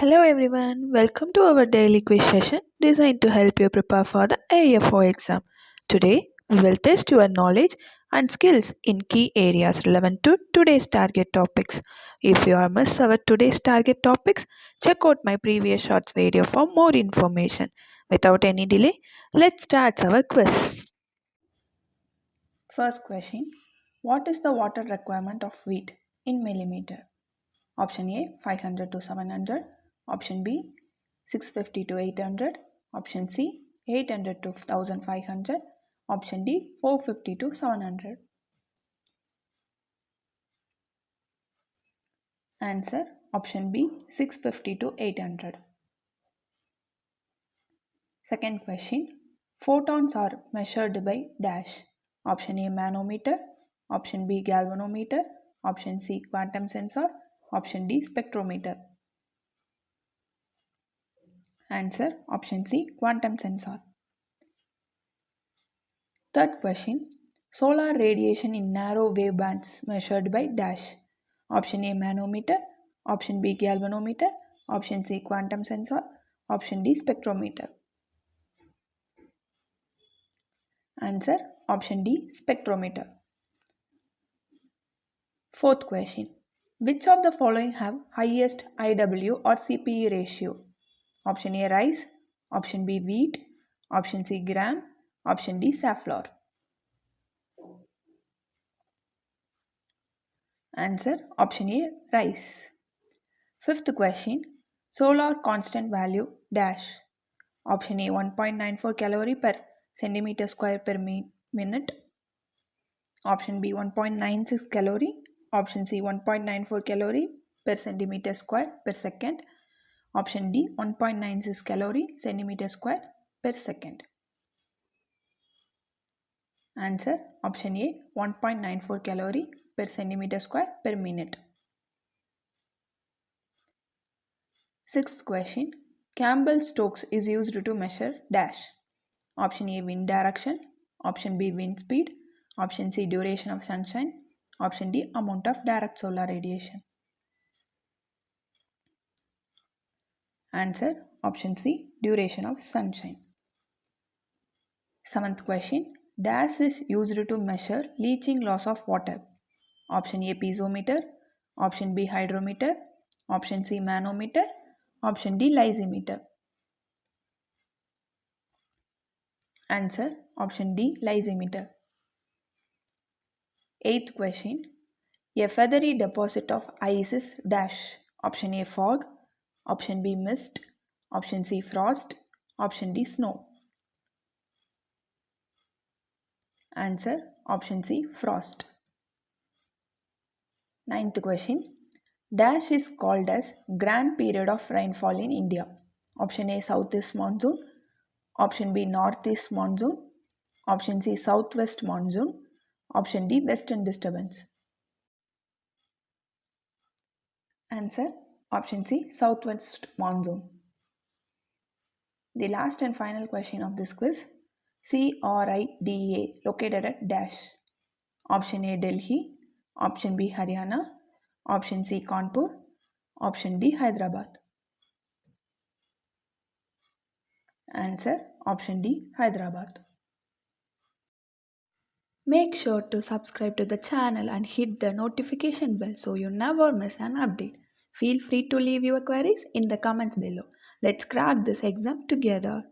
Hello everyone, welcome to our daily quiz session designed to help you prepare for the AFO exam. Today, we will test your knowledge and skills in key areas relevant to today's target topics. If you are missed our today's target topics, check out my previous shorts video for more information. Without any delay, let's start our quiz. First question, what is the water requirement of wheat in millimeter? Option A 500 to 700, option B 650 to 800, option C 800 to 1500, option D 450 to 700. Answer option B 650 to 800. Second question, photons are measured by dash. Option A manometer, option B galvanometer, option C quantum sensor, option D spectrometer. Answer option C quantum sensor. Third question, solar radiation in narrow wave bands measured by dash. Option A manometer, option B galvanometer, option C quantum sensor, option D spectrometer. Answer option D spectrometer. Fourth question, which of the following have highest IW or CPE ratio? Option A rice, option B wheat, option C gram, option D safflower. Answer option A rice. Fifth question, solar constant value dash. Option A 1.94 calorie per centimeter square per minute, option B 1.96 calorie, option C 1.94 calorie per centimeter square per second, option D 1.96 calorie centimeter square per second. Answer option A 1.94 calorie per centimeter square per minute. Sixth question, Campbell-Stokes is used to measure dash. Option A wind direction, option B wind speed, option C duration of sunshine, option D amount of direct solar radiation. Answer option C duration of sunshine. Seventh question, dash is used to measure leaching loss of water. Option A piezometer, option B hydrometer, option C manometer, option D lysimeter. Answer option D lysimeter. Eighth question, a feathery deposit of ice is dash. Option A fog, option B mist, option C frost, option D snow. Answer option C frost. Ninth question, dash is called as grand period of rainfall in India. Option A southeast monsoon, option B northeast monsoon, option C southwest monsoon, option D western disturbance. Answer option C southwest monsoon. The last and final question of this quiz, CRIDA located at dash. Option A Delhi, option B Haryana, option C Kanpur, option D Hyderabad. Answer option D Hyderabad. Make sure to subscribe to the channel and hit the notification bell so you never miss an update. Feel free to leave your queries in the comments below. Let's crack this exam together.